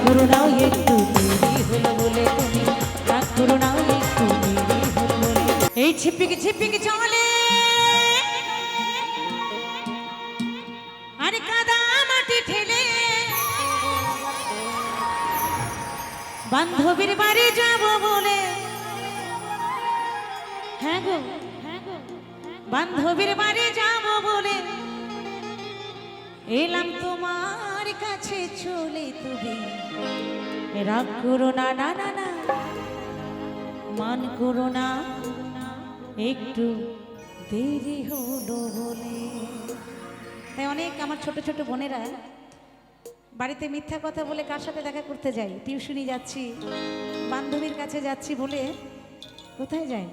করো না একটু দেরি হলো বলে তুমি রাগ করো না একটু দেরি হলো বলে এই ঝিপিক ঝিপিক চলে আরে কাদা মাটি ঠেলে বান্ধবীর বাড়ি যাব বলে হ্যাঁ গো বান্ধবীর বাড়ি যাব বলে এলাম তোমার কাছে চলে তুমি রাগ করো না না না না মান করো না একটু দেরি হলো বলে। তাই অনেক আমার ছোট ছোট বোনেরা বাড়িতে মিথ্যা কথা বলে কার সাথে দেখা করতে যাই, টিউশনি যাচ্ছি, বান্ধবীর কাছে যাচ্ছি বলে কোথায় যাই,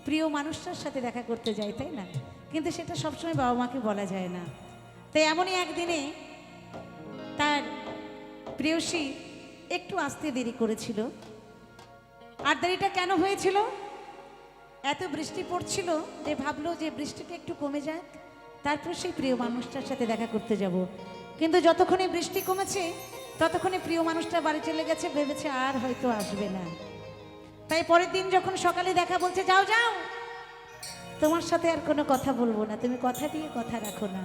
প্রিয় মানুষটার সাথে দেখা করতে যাই, তাই না? কিন্তু সেটা সবসময় বাবা মাকে বলা যায় না। তাই এমনই একদিনে তার প্রেয়সী একটু আসতে দেরি করেছিল। আর দেরিটা কেন হয়েছিল? এত বৃষ্টি পড়ছিল যে ভাবলো যে বৃষ্টিটা একটু কমে যাক, তারপর সেই প্রিয় মানুষটার সাথে দেখা করতে যাব। কিন্তু যতক্ষণে বৃষ্টি কমেছে ততক্ষণে প্রিয় মানুষটা বাড়ি চলে গেছে, ভেবেছে আর হয়তো আসবে না। তাই পরের দিন যখন সকালে দেখা বলছে যাও যাও তোমার সাথে আর কোনো কথা বলবো না, তুমি কথা দিয়ে কথা রাখো না।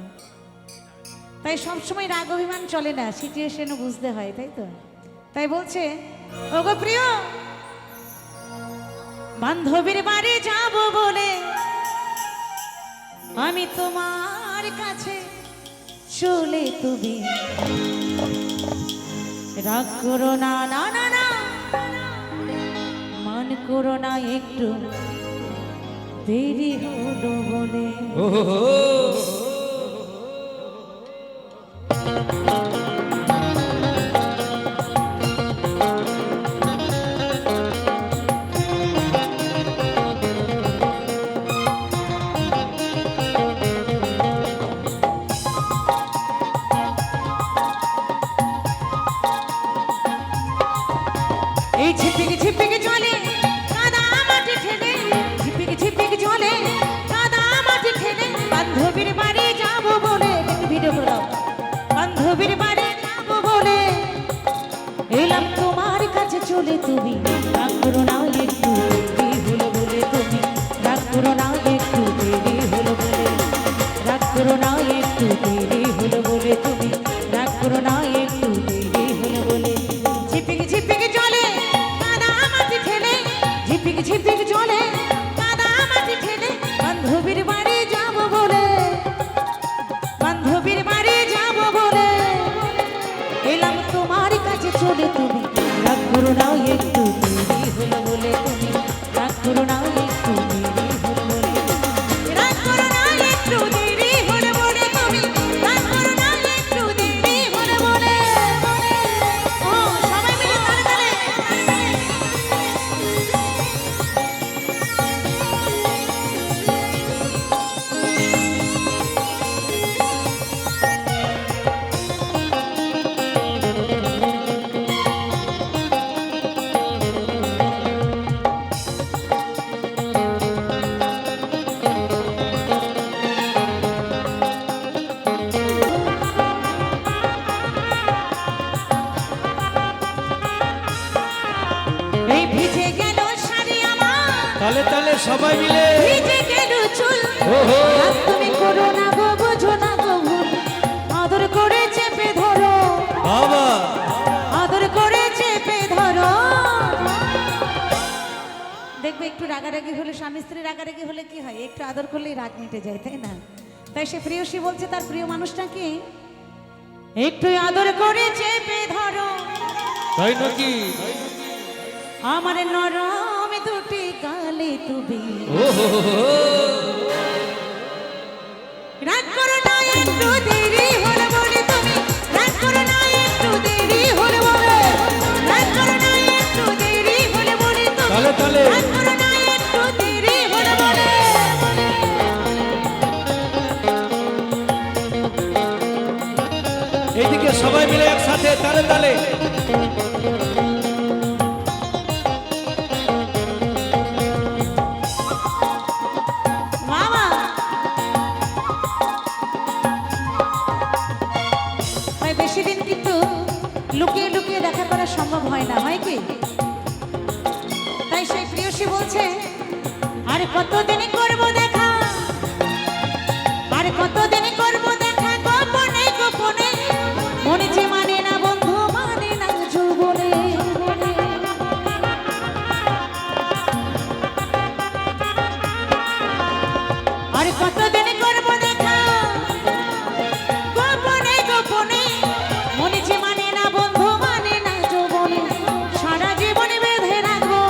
তাই সবসময় রাগ অভিমান চলে না, সিচুয়েশনও বুঝতে হয়, তাই তো? তাই বলছে ওগো প্রিয় বান্ধবীর বাড়ি যাব বলে আমি তোমার কাছে চলে তুমি রাগ করো না না না না মান করো না একটু দেরি হলো বলে। এই ঝিপিক ঝিপিক জলে কাদা মাটি ঠেলে ঝিপিক ঝিপিক জলে কাদা মাটি ঠেলে বান্ধবীর বাড়ি যাব বলে ভিডিও করে দাও। বান্ধবীর বাড়ি যাব বলে এলাম তোমার কাছে চলে তুমি রাগ করো না একটু দেরি হলো বলে তুমি রাগ করো না একটু দেরি হলো বলে রাগ করো না একটু দেরি হলো বলে তুমি রাগ করো না একটু দেরি হলো বলে। ঝিপিক ঝিপিক জলে ঝিপিক ঝিপিক জলে কাদা মাটি ঠেলে বান্ধবীর বাড়ি যাব বলে বান্ধবীর বাড়ি যাব বলে এলাম তোমার কাছে চলে তুমি রাগ করো না একটু দেরি হলো বলে তুমি রাগ করো না একটু দেরি হলো বলে রাগ করো না একটু দেরি হলো বলে তুমি রাগ করো না একটু দেরি হলো বলে। ও সবাই মিলে তালে তালে তালে তালে সবাই মিলে ভিজে গেল চুল তুমি করো না গো বোঝো না গো ভুল আদর করে চেপে ধরো বাবা আদর করে চেপে ধরো। দেখবে একটু রাগারাগি হলে স্বামী স্ত্রী রাগারাগি হলে কি হয়, একটু আদর করলেই রাগ মিটে যায়, তাই না? তাই সে প্রিয়সী বলছে তার প্রিয় মানুষটাকে একটু আদর করে চেপে ধরো। তাই নাকি? আমার নরম দুটি গালে তুমি রাগ করো না একটু দেরি হলো বলে তুমি রাগ করো না একটু দেরি হলো বলে রাগ করো না একটু দেরি হলো বলে তুমি তালে তালে রাগ করো না একটু দেরি হলো বলে। এইদিকে সবাই মিলে একসাথে তালে তালে বেশি দিন কিন্তু লুকিয়ে টুকিয়ে দেখা করা সম্ভব হয় না, হয় কি? তাই সেই প্রিয়সী বলছে, আর কতদিন করব দেখা, আর কতদিন করব দেখা, গোপনে গোপনে, মনে যে মানে না বন্ধু, মানে না যৌবনে। আর কতদিন করব দেখা, গোপনে গোপনে, মনে যে মানে না বন্ধু, মানে না যৌবনে। সারা জীবন বেঁধে রাখবো,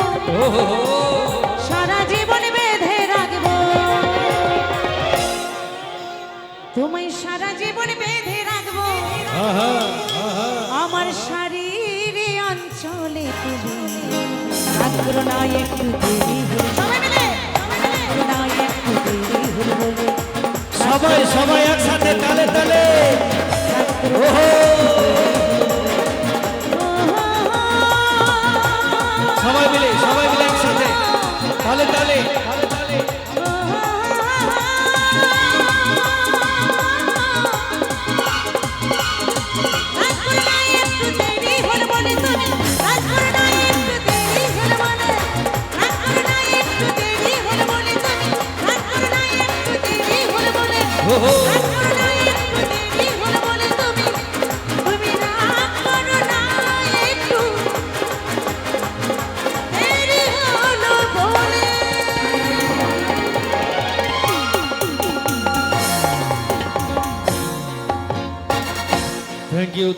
সারা জীবন বেঁধে রাখবো, তোমায় সারা জীবন বেঁধে রাখবো, আমার শারীরে অঞ্চলে তুমি। রাগ করো না একটু দেরি হলে, সবাই মিলে, রাগ করো না একটু দেরি হলে বলে, সবাই সবাই একসাথে তালে তালে। রাগ করো না। সবাই মিলে একসাথে তালে তালে তালে তালে।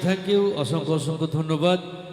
থ্যাংক ইউ, অসংখ্য অসংখ্য ধন্যবাদ।